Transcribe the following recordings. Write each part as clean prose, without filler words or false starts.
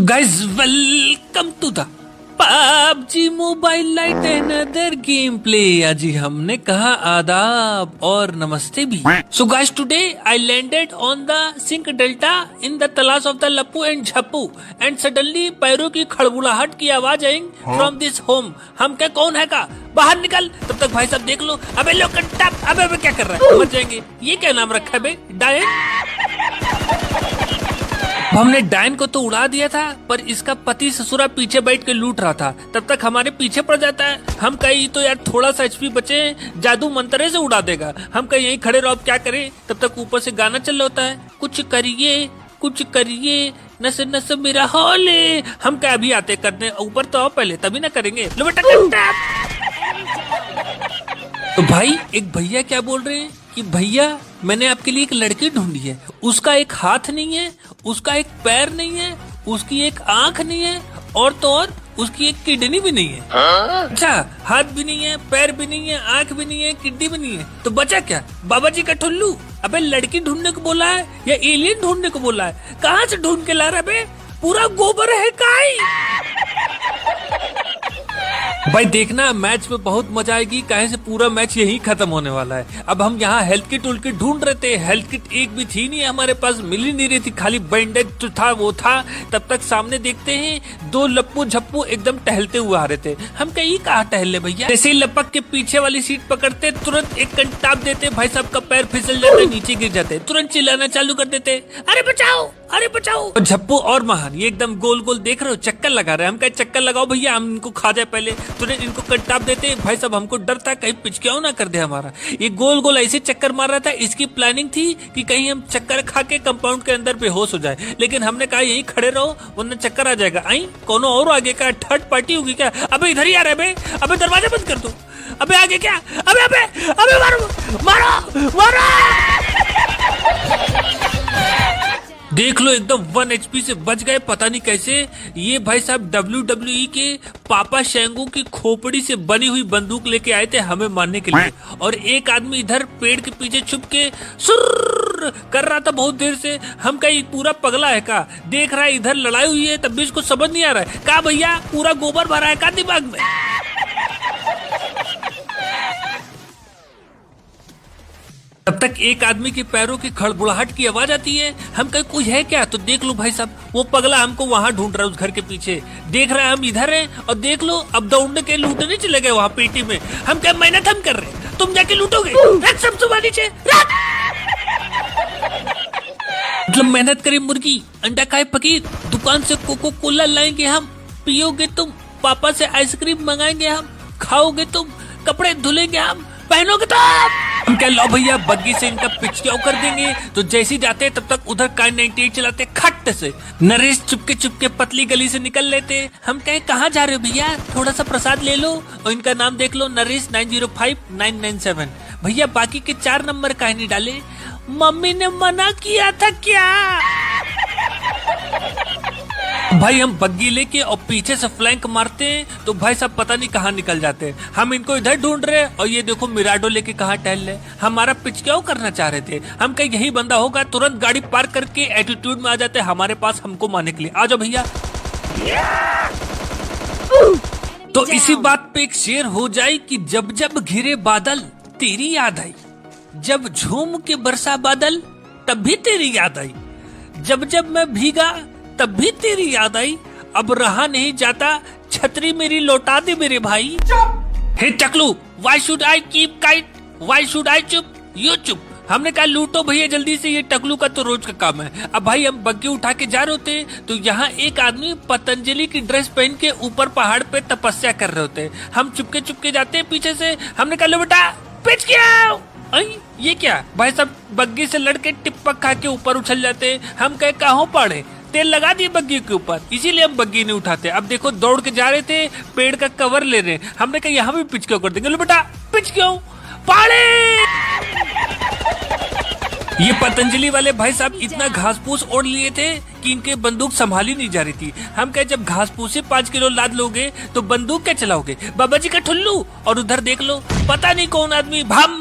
guys, welcome to the PUBG Mobile Lite another gameplay। आज ही हमने कहा आदाब और नमस्ते भी। So guys, today I landed on the Sink Delta in the तलाश of the लप्पू and झप्पू and suddenly पैरों की खड़बुड़ाहट की आवाज आई from this home। हम क्या कौन है का बाहर निकल। तब तक भाई साहब देख लो। अबे लोग अबे क्या कर रहा है, मर जाएंगे। ये क्या नाम रखा है बे, डायन। हमने डायन को तो उड़ा दिया था, पर इसका पति ससुरा पीछे बैठ के लूट रहा था। तब तक हमारे पीछे पड़ जाता है। हम कहीं तो यार थोड़ा सा एचपी बचे, जादू मंत्रे से उड़ा देगा। हम कहीं यहीं खड़े रहो, अब क्या करें। तब तक ऊपर से गाना चल रहा होता है, कुछ करिए नस नस मेरा हौले। हम क्या अभी आते करने, ऊपर तो आओ पहले, तभी ना करेंगे। लो बेटा तो भाई एक भैया क्या बोल रहे हैं कि भैया मैंने आपके लिए एक लड़की ढूंढी है। उसका एक हाथ नहीं है, उसका एक पैर नहीं है, उसकी एक आंख नहीं है, और तो और उसकी एक किडनी भी नहीं है। अच्छा, हाथ भी नहीं है, पैर भी नहीं है, आंख भी नहीं है, किडनी भी नहीं है, तो बचा क्या, बाबा जी का ठुल्लू। अबे लड़की ढूंढने को बोला है या एलियन ढूंढने को बोला है? कहाँ से ढूंढ के ला रहा है बे, पूरा गोबर है काई। भाई देखना मैच में बहुत मजा आएगी, काहे से पूरा मैच यही खत्म होने वाला है। अब हम यहाँ हेल्थ किट उल्ट किट ढूंढ रहे थे, हेल्थ किट एक भी थी नहीं हमारे पास, मिल ही नहीं रही थी, खाली बैंडेज जो था वो था। तब तक सामने देखते हैं दो लप्पू झप्पू एकदम टहलते हुए आ रहे थे। हम कहीं कहाँ टहल भैया, जैसे ही लपक के पीछे वाली सीट पकड़ते तुरंत एक कंटाप देते, भाई साहब का पैर फिसल जाते, नीचे गिर जाते, तुरंत चिल्लाना चालू कर देते, अरे बचाओ अरे बचाओ। झप्पू और महान ये एकदम गोल गोल देख रहे हो, चक्कर लगा रहे हैं। हम कहे चक्कर लगाओ भैया, हम इनको खा जाए पहले। तुरंत इनको कंटाप देते, भाई साहब हमको डर था कहीं पिचक्याओ ना कर दे हमारा। ये गोल गोल ऐसे चक्कर मार रहा था। इसकी प्लानिंग थी कि कहीं हम चक्कर खा के कंपाउंड के अंदर बेहोश हो जाए, लेकिन हमने कहा यहीं खड़े रहो वरना चक्कर आ जाएगा। आई कोनो और आगे का थर्ड पार्टी होगी क्या? अबे इधर ही आ रहे बे, अबे दरवाजा बंद कर दो। अबे आगे क्या, अबे अबे अबे मारो मारो मारो। देख लो एकदम 1 HP से बच गए, पता नहीं कैसे। ये भाई साहब WWE के पापा शेंगू की खोपड़ी से बनी हुई बंदूक लेके आए थे हमें मारने के लिए। और एक आदमी इधर पेड़ के पीछे छुप के सुर कर रहा था बहुत देर से। हम कहीं पूरा पगला है का, देख रहा है इधर लड़ाई हुई है तब भी इसको समझ नहीं आ रहा है। का भैया पूरा गोबर भरा है का दिमाग में। तब तक एक आदमी के पैरों की खड़बुड़ाहट की आवाज आती है। हम कहीं कोई है क्या, तो देख लो भाई साहब वो पगला हमको वहाँ ढूंढ रहा है, उस घर के पीछे देख रहा है हम इधर हैं। और देख लो अब दौड़ने के लूटने चले गए वहाँ पेटी में। हम क्या मेहनत हम कर रहे हैं, तुम जाके लूटोगे। सब सुबह नीचे मतलब मेहनत करे मुर्गी अंडा खाए फकीर। दुकान से कोको कोला लाएंगे हम, पियोगे तुम, पापा से आइसक्रीम मंगाएंगे हम, खाओगे तुम, कपड़े धुलेंगे हम, पहनोगे तो हम क्या लो भैया बग्गी से इनका पिचक्याओ कर देंगे। तो जैसे ही जाते तब तक उधर Kar 98 चलाते खट से। नरेश चुपके पतली गली से निकल लेते। हम कहे कहाँ जा रहे हो भैया, थोड़ा सा प्रसाद ले लो। और इनका नाम देख लो, नरेश 905997। भैया बाकी के 4 नंबर काहे नहीं डाले, मम्मी ने मना किया था क्या। भाई हम बग्गी लेके और पीछे से फ्लैंक मारते हैं तो भाई साहब पता नहीं कहाँ निकल जाते हैं। हम इनको इधर ढूंढ रहे हैं और ये देखो मिराडो लेके कहाँ टहल रहे। हमारा पिचक्याओ करना चाह रहे थे। हम कहीं यही बंदा होगा, तुरंत गाड़ी पार्क करके एटीट्यूड में आ जाते हमारे पास हमको मारने के लिए। आ जाओ भैया। तो इसी बात पे एक शेर हो जाए कि जब जब घिरे बादल तेरी याद आई, जब झूम के बरसा बादल तब भी तेरी याद आई, जब जब मैं भीगा तब भी तेरी याद आई, अब रहा नहीं जाता छतरी मेरी लौटा दे मेरे भाई। हे टकलू, why should I keep kite, why should I चुप, यू चुप। हमने कहा लूटो भैया जल्दी से, ये टकलू का तो रोज का काम है। अब भाई हम बग्गी उठा के जा रहे होते तो यहाँ एक आदमी पतंजलि की ड्रेस पहन के ऊपर पहाड़ पे तपस्या कर रहे होते। हम चुपके जाते पीछे से। हमने कहा लो बेटा पिच क्या, ये क्या भाई साहब बग्गी से लड़के टिप्पक खा के ऊपर उछल जाते। हम कहे कहाँ पड़े, तेल लगा दिए बग्गी के ऊपर, इसीलिए हम बग्गी नहीं उठाते। अब देखो दौड़ के जा रहे थे, पेड़ का कवर ले रहे। हमने कहा यहाँ भी पिच क्यों कर देंगे, लो बेटा पिच क्यों पाड़े। ये पतंजलि वाले भाई साहब इतना घास फूस ओढ़ लिए थे कि इनके बंदूक संभाली नहीं जा रही थी। हम कहे जब घास फूस से 5 किलो लाद लोगे तो बंदूक क्या चलाओगे, बाबा जी का ठुल्लू। और उधर देख लो पता नहीं कौन आदमी भम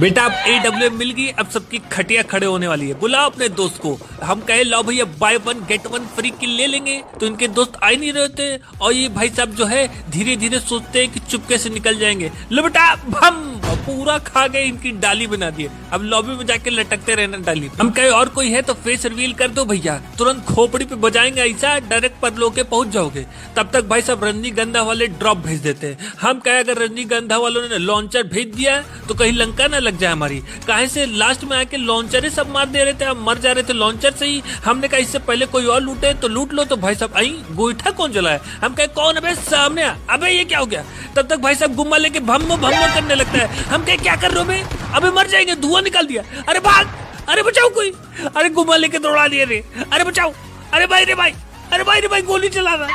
बेटा अब AWM मिल गई, अब सबकी खटिया खड़े होने वाली है। बुलाओ अपने दोस्त को। हम कहे लो भैया बाय 1 गेट 1 फ्री किल ले लेंगे, तो इनके दोस्त आ ही नहीं रहते और ये भाई साहब जो है धीरे धीरे सोचते हैं कि चुपके से निकल जाएंगे। लो बेटा भम पूरा खा गए, इनकी डाली बना दिए। अब लॉबी में जाके लटकते रहना डाली। हम कहे और कोई है तो फेस रिवील कर दो भैया, तुरंत खोपड़ी पे बजाएंगे ऐसा डायरेक्ट परलो के पहुंच जाओगे। तब तक भाई साहब रजनीगंधा वाले ड्रॉप भेज देते हैं। हम कहे अगर रजनीगंधा वालों ने लॉन्चर भेज दिया तो कहीं लंका ना लग जाए हमारी। काहे से लास्ट में आके लॉन्चर ही सब मार दे रहे थे, हम मर जा रहे थे लॉन्चर से ही। हमने कहा इससे पहले कोई और लूटे तो लूट लो, तो भाई साहब आई गोईठा कौन जलाया। हम कहे कौन अबे सामने आ, अबे ये क्या हो गया। तब तक भाई साहब गुम्मा लेके भम्मो भम्मो करने लगता है। हम कहे क्या कर रहे हो बे, अबे मर जाएंगे, धुआं निकाल दिया। अरे भाग, अरे बचाओ कोई, अरे गुम्मा लेके दौड़ा दिए रे, अरे बचाओ, अरे भाई रे भाई, अरे भाई रे भाई गोली चला रहा।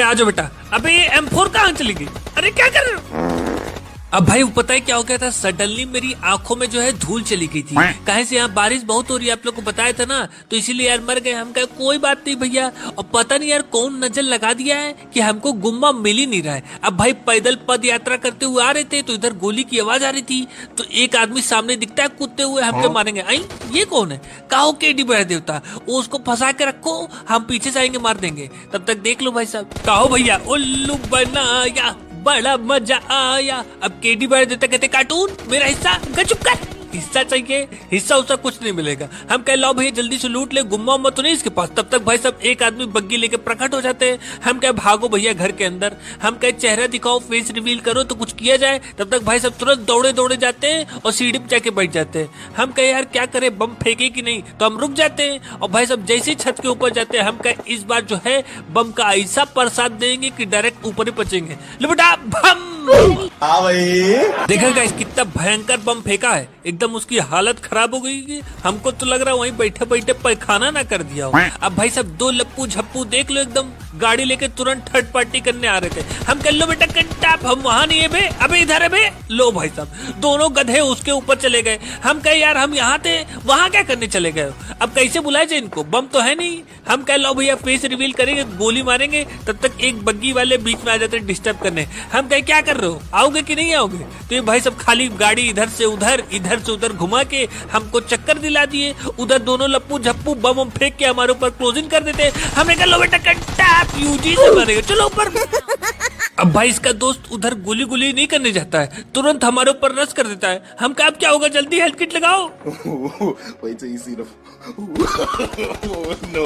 आ जाओ बेटा, अबे ये M4 कहाँ चली गई, अरे क्या कर रहे हो। अब भाई पता है क्या हो गया था, सडनली मेरी आंखों में जो है धूल चली गई थी। कहीं से यहाँ बारिश बहुत हो रही है, आप लोग को बताया था ना, तो इसीलिए यार मर गए। हम कहे कोई बात नहीं भैया, और पता नहीं यार कौन नजर लगा दिया है कि हमको गुम्मा मिल ही नहीं रहा है। अब भाई पैदल पद यात्रा करते हुए आ रहे थे तो इधर गोली की आवाज आ रही थी, तो एक आदमी सामने दिखता है कूदते हुए, हमको मारेंगे। आई ये कौन है, कहो केडी बड़ा देवता, उसको फंसा के रखो, हम पीछे से आएंगे मार देंगे। तब तक देख लो भाई साहब, कहो भैया उल्लू बनाया बड़ा मजा आया। अब केडी बड़ा देता कहते कार्टून मेरा हिस्सा, चुप कर, हिस्सा चाहिए, हिस्सा उसका कुछ नहीं मिलेगा। हम कह लो भैया जल्दी से लूट ले, गुम्मा उम्मा तो नहीं इसके पास। तब तक भाई सब एक आदमी बग्गी लेके प्रकट हो जाते हैं। हम कह भागो भैया घर के अंदर, हम कह चेहरा दिखाओ, फेस रिवील करो तो कुछ किया जाए। तब तक भाई सब तुरंत दौड़े दौड़े जाते हैं और सीढ़ी पे जाके बैठ जाते हैं। हम कहे यार क्या करे, बम फेंके कि नहीं, तो हम रुक जाते हैं और भाई सब जैसे ही छत के ऊपर जाते हैं, हम कहे इस बार जो है बम का ऐसा प्रसाद देंगे कि डायरेक्ट ऊपर ही पचेंगे। लो बेटा बम, हाँ भाई देखा गाइस कितना भयंकर बम फेंका है, एकदम उसकी हालत खराब हो गई कि हमको तो लग रहा है वहीं बैठे बैठे पैखाना ना कर दिया हो। अब भाई सब दो लप्पू झप्पू देख लो, एकदम गाड़ी लेके तुरंत थर्ड पार्टी करने आ रहे थे। हम कह लो बेटा कंटाप, हम वहां नहीं है बे, अबे इधर है बे। लो भाई साहब दोनों गधे उसके ऊपर चले गए। हम कहे यार हम यहाँ थे, वहां क्या करने चले गए, अब कैसे बुलाए जाए इनको, बम तो है नहीं। हम कह लो भैया फेस रिवील करेंगे, गोली मारेंगे। तब तक एक बग्गी वाले बीच में आ जाते डिस्टर्ब करने। हम कहे क्या कर रहे हो, आओगे कि नहीं आओगे, तो ये भाई सब खाली गाड़ी इधर से उधर घुमा के हमको चक्कर दिला दिए। उधर दोनों लप्पू झप्पू बम फेंक के हमारे ऊपर क्लोजिंग कर देते। हमें कह लो बेटा कंटाप यूजी से मारेगा, चलो ऊपर। अब भाई इसका दोस्त उधर गोली गोली नहीं करने जाता है, तुरंत हमारे ऊपर रश कर देता है। हम कहा अब क्या होगा, जल्दी हेल्थ किट लगाओ। Wait till you see the. No.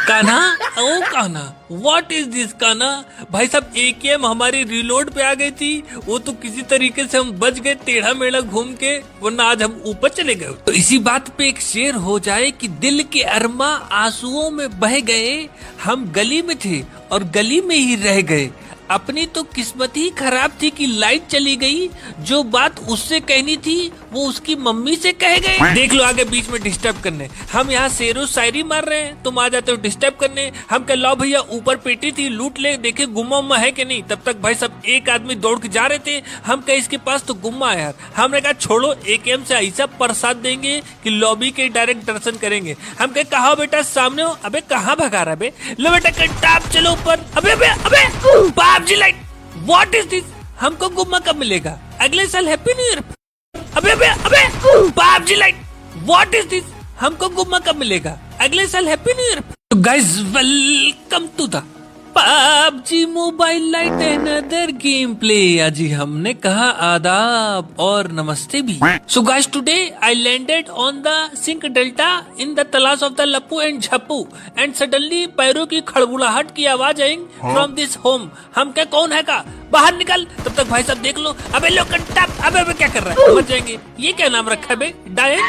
Kanha, ओ Kanha, what is this Kanha. भाई साहब AKM हमारी रिलोड पे आ गई थी, वो तो किसी तरीके से हम बच गए टेढ़ा मेढ़ा घूम के, वरना आज हम ऊपर चले गए। तो इसी बात पे एक शेर हो जाए कि दिल के अरमा आंसुओं में बह गए, हम गली में थे और गली में ही रह गए। अपनी तो किस्मत ही खराब थी कि लाइट चली गई, जो बात उससे कहनी थी वो उसकी मम्मी से कह गए। देख लो आगे बीच में डिस्टर्ब करने, हम यहाँ शेरो शायरी मार रहे हैं, तुम आ जाते हो डिस्टर्ब करने। हम कह लो भैया ऊपर पेटी थी लूट ले, देखे गुम्मा उम्मा है कि नहीं। तब तक भाई सब एक आदमी दौड़ के जा रहे थे। हम कहे इसके पास तो गुम्मा है यार। हमने कहा छोड़ो, AKM से ऐसा प्रसाद देंगे कि लॉबी के डायरेक्ट दर्शन करेंगे। हम कहे कहा बेटा सामने हो, अबे कहाँ भगा रहा बे, लो बेटा कंटाप चलो ऊपर। अबे अबे अबे बाप जी लाइट, व्हाट इज दिस, हमको गुम्मा कब मिलेगा, अगले साल हैप्पी न्यू ईयर। अबे अबे अबे बाप जी लाइट, व्हाट इज दिस, हमको गुम्मा कब मिलेगा, अगले साल हैप्पी न्यू ईयर। तो guys welcome to the PUBG mobile lite another game play. आज ही हमने कहा आदाब और नमस्ते भी। So guys today I landed on the sink delta in the तलाश ऑफ द लप्पू एंड झप्पू एंड सडनली पैरों की खड़बुड़ाहट की आवाज आई फ्रॉम दिस होम। हम क्या कौन है का, बाहर निकल। तब तक भाई साहब देख लो, अबे लो कंटाप, अबे क्या कर रहा है, मर जाएंगे। ये क्या नाम रखा है बे, डायन।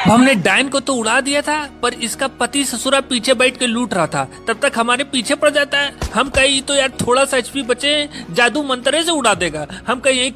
हमने डायन को तो उड़ा दिया था, पर इसका पति ससुरा पीछे बैठ के लूट रहा था। तब तक हमारे पीछे पड़ जाता है। हम कहीं तो यार थोड़ा सा HP बचे, जादू मंत्रे से उड़ा देगा। हम कहीं यही